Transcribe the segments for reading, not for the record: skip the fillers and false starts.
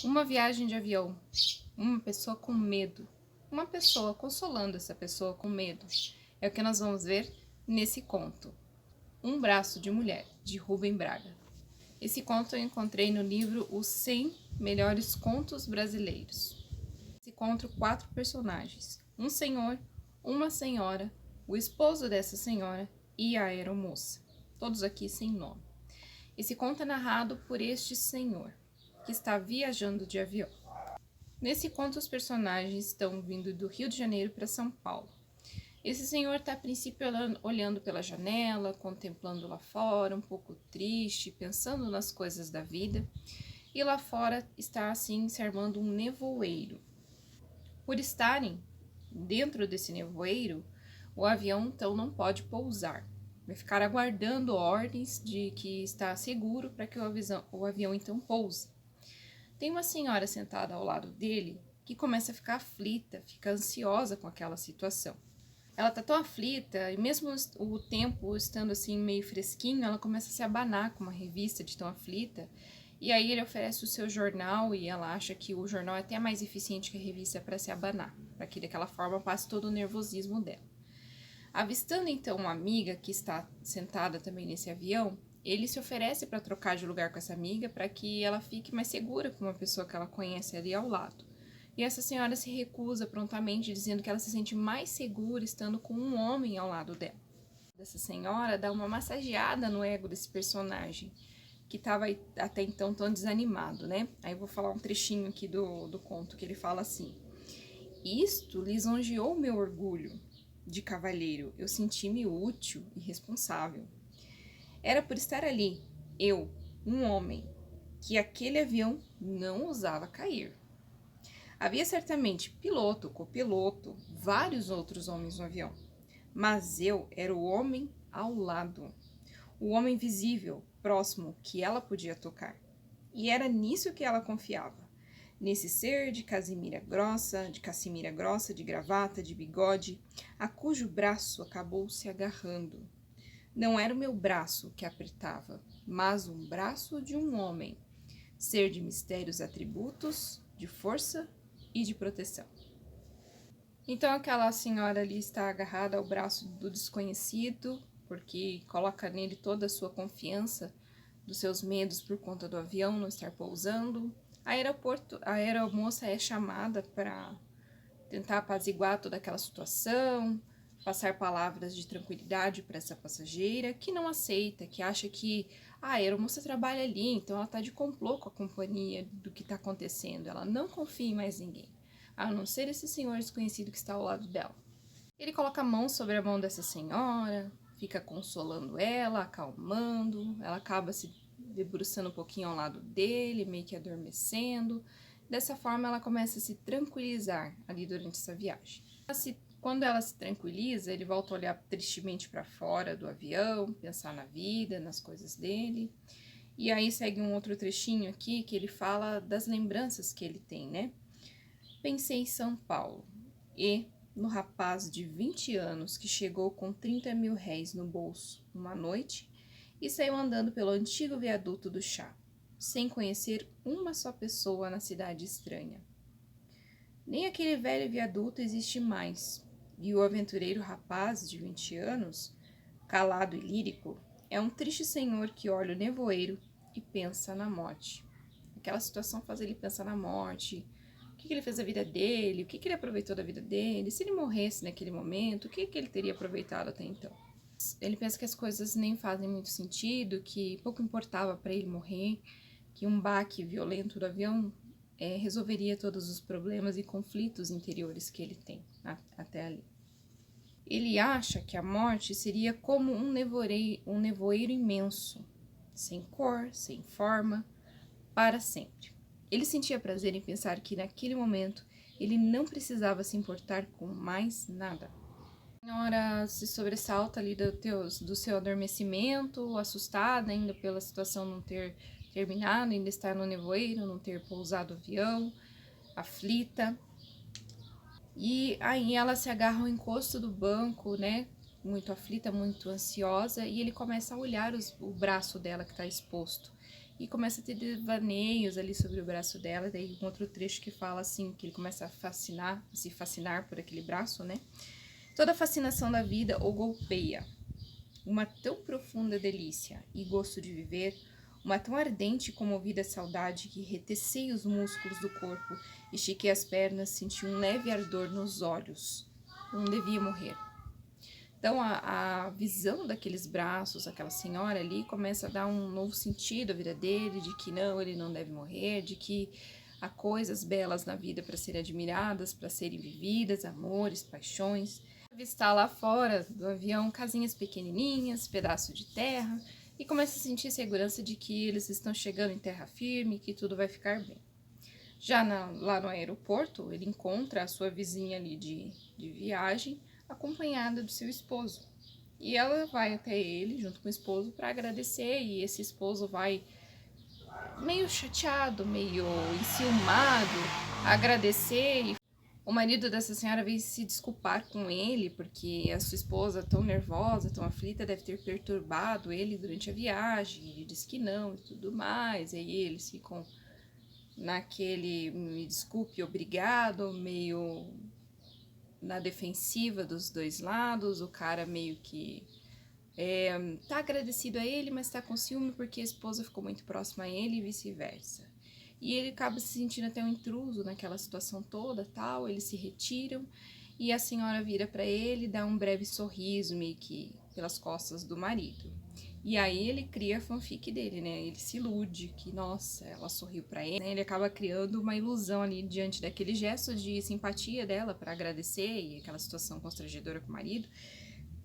Uma viagem de avião, uma pessoa com medo, uma pessoa consolando essa pessoa com medo. É o que nós vamos ver nesse conto. Um Braço de Mulher, de Rubem Braga. Esse conto eu encontrei no livro Os 100 Melhores Contos Brasileiros. Esse conto 4 personagens, um senhor, uma senhora, o esposo dessa senhora e a aeromoça, todos aqui sem nome. Esse conto é narrado por este senhor, que está viajando de avião. Nesse conto, os personagens estão vindo do Rio de Janeiro para São Paulo. Esse senhor está a princípio olhando pela janela, contemplando lá fora, um pouco triste, pensando nas coisas da vida. E lá fora está assim se armando um nevoeiro. Por estarem dentro desse nevoeiro, o avião então não pode pousar. Vai ficar aguardando ordens de que está seguro para que o avião então pouse. Tem uma senhora sentada ao lado dele que começa a ficar aflita, fica ansiosa com aquela situação. Ela tá tão aflita, e mesmo o tempo estando assim meio fresquinho, ela começa a se abanar com uma revista de tão aflita. E aí ele oferece o seu jornal e ela acha que o jornal é até mais eficiente que a revista para se abanar, para que daquela forma passe todo o nervosismo dela. Avistando então uma amiga que está sentada também nesse avião, ele se oferece para trocar de lugar com essa amiga para que ela fique mais segura com uma pessoa que ela conhece ali ao lado. E essa senhora se recusa prontamente, dizendo que ela se sente mais segura estando com um homem ao lado dela. Essa senhora dá uma massageada no ego desse personagem, que estava até então tão desanimado, né? Aí eu vou falar um trechinho aqui do conto, que ele fala assim: isto lisonjeou meu orgulho de cavalheiro, eu senti-me útil e responsável. Era por estar ali, eu, um homem, que aquele avião não ousava cair. Havia certamente piloto, copiloto, vários outros homens no avião, mas eu era o homem ao lado, o homem visível, próximo, que ela podia tocar. E era nisso que ela confiava, nesse ser de cassimira grossa, de gravata, de bigode, a cujo braço acabou se agarrando. Não era o meu braço que apertava, mas um braço de um homem, ser de mistérios atributos, de força e de proteção. Então aquela senhora ali está agarrada ao braço do desconhecido, porque coloca nele toda a sua confiança dos seus medos por conta do avião não estar pousando. A aeromoça é chamada para tentar apaziguar toda aquela situação, passar palavras de tranquilidade para essa passageira, que não aceita, que acha que a aeromoça trabalha ali, então ela está de complô com a companhia do que está acontecendo. Ela não confia em mais ninguém, a não ser esse senhor desconhecido que está ao lado dela. Ele coloca a mão sobre a mão dessa senhora, fica consolando ela, acalmando, ela acaba se debruçando um pouquinho ao lado dele, meio que adormecendo. Dessa forma, ela começa a se tranquilizar ali durante essa viagem. Quando ela se tranquiliza, ele volta a olhar tristemente para fora do avião, pensar na vida, nas coisas dele. E aí segue um outro trechinho aqui que ele fala das lembranças que ele tem, né? Pensei em São Paulo e no rapaz de 20 anos que chegou com 30 mil réis no bolso uma noite e saiu andando pelo antigo viaduto do Chá, sem conhecer uma só pessoa na cidade estranha. Nem aquele velho viaduto existe mais, e o aventureiro rapaz de 20 anos, calado e lírico, é um triste senhor que olha o nevoeiro e pensa na morte. Aquela situação faz ele pensar na morte, o que ele fez da vida dele, o que ele aproveitou da vida dele, se ele morresse naquele momento, o que ele teria aproveitado até então. Ele pensa que as coisas nem fazem muito sentido, que pouco importava para ele morrer, que um baque violento do avião resolveria todos os problemas e conflitos interiores que ele tem até ali. Ele acha que a morte seria como um nevoeiro imenso, sem cor, sem forma, para sempre. Ele sentia prazer em pensar que naquele momento ele não precisava se importar com mais nada. A senhora se sobressalta ali do seu adormecimento, assustada ainda pela situação não ter terminado, ainda estar no nevoeiro, não ter pousado o avião, aflita. E aí ela se agarra ao encosto do banco, né? Muito aflita, muito ansiosa, e ele começa a olhar o braço dela que está exposto. e começa a ter devaneios ali sobre o braço dela. Daí um outro trecho que fala assim, que ele começa a se fascinar por aquele braço, né? Toda a fascinação da vida o golpeia. Uma tão profunda delícia e gosto de viver, uma tão ardente e comovida saudade que retecei os músculos do corpo, estiquei as pernas, senti um leve ardor nos olhos. Não devia morrer. Então, a visão daqueles braços, aquela senhora ali, começa a dar um novo sentido à vida dele, de que não, ele não deve morrer, de que há coisas belas na vida para serem admiradas, para serem vividas, amores, paixões. Avistar lá fora do avião casinhas pequenininhas, pedaço de terra, e começa a sentir segurança de que eles estão chegando em terra firme, que tudo vai ficar bem. Já lá no aeroporto, ele encontra a sua vizinha ali de viagem, acompanhada do seu esposo. E ela vai até ele, junto com o esposo, para agradecer, e esse esposo vai meio chateado, meio enciumado, agradecer. E o marido dessa senhora veio se desculpar com ele, porque a sua esposa, tão nervosa, tão aflita, deve ter perturbado ele durante a viagem. Ele disse que não e tudo mais, e aí eles ficam naquele, me desculpe, obrigado, meio na defensiva dos dois lados, o cara meio que tá agradecido a ele, mas tá com ciúme porque a esposa ficou muito próxima a ele e vice-versa. E ele acaba se sentindo até um intruso naquela situação toda, tal, eles se retiram e a senhora vira para ele e dá um breve sorriso meio que pelas costas do marido. E aí ele cria a fanfic dele, né? Ele se ilude que, nossa, ela sorriu pra ele, né? Ele acaba criando uma ilusão ali diante daquele gesto de simpatia dela para agradecer e aquela situação constrangedora com o marido.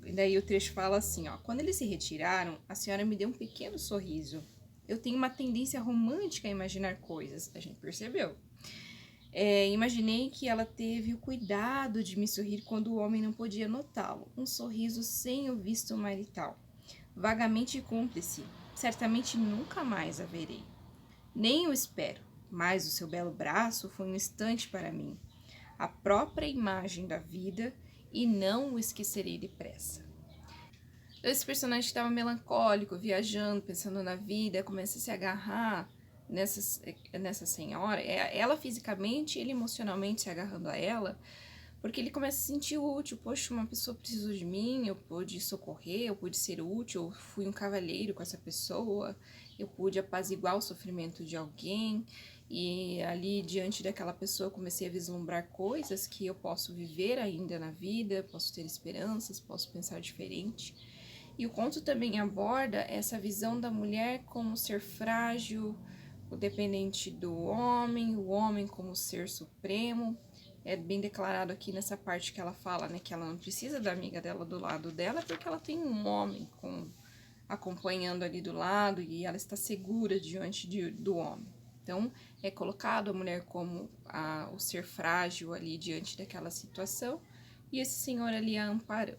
E daí o trecho fala assim, ó: quando eles se retiraram, a senhora me deu um pequeno sorriso. Eu tenho uma tendência romântica a imaginar coisas, a gente percebeu. Imaginei que ela teve o cuidado de me sorrir quando o homem não podia notá-lo. Um sorriso sem o visto marital. Vagamente cúmplice, certamente nunca mais a verei. Nem o espero, mas o seu belo braço foi um instante para mim, a própria imagem da vida, e não o esquecerei depressa. Esse personagem estava melancólico, viajando, pensando na vida, começa a se agarrar nessa senhora, ela fisicamente, ele emocionalmente se agarrando a ela, porque ele começa a se sentir útil. Poxa, uma pessoa precisou de mim, eu pude socorrer, eu pude ser útil, eu fui um cavalheiro com essa pessoa, eu pude apaziguar o sofrimento de alguém, e ali diante daquela pessoa eu comecei a vislumbrar coisas que eu posso viver ainda na vida, posso ter esperanças, posso pensar diferente. E o conto também aborda essa visão da mulher como ser frágil, o dependente do homem, o homem como ser supremo. É bem declarado aqui nessa parte que ela fala, né, que ela não precisa da amiga dela do lado dela, porque ela tem um homem acompanhando ali do lado e ela está segura diante do homem. Então, é colocado a mulher como o ser frágil ali diante daquela situação e esse senhor ali a amparando.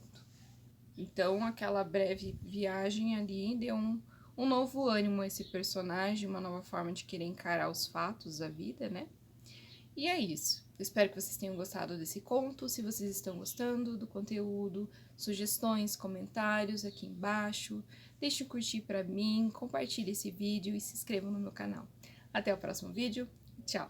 Então, aquela breve viagem ali deu um novo ânimo a esse personagem, uma nova forma de querer encarar os fatos da vida, né? E é isso. Eu espero que vocês tenham gostado desse conto. Se vocês estão gostando do conteúdo, sugestões, comentários aqui embaixo. Deixe um curtir para mim, compartilhe esse vídeo e se inscrevam no meu canal. Até o próximo vídeo. Tchau!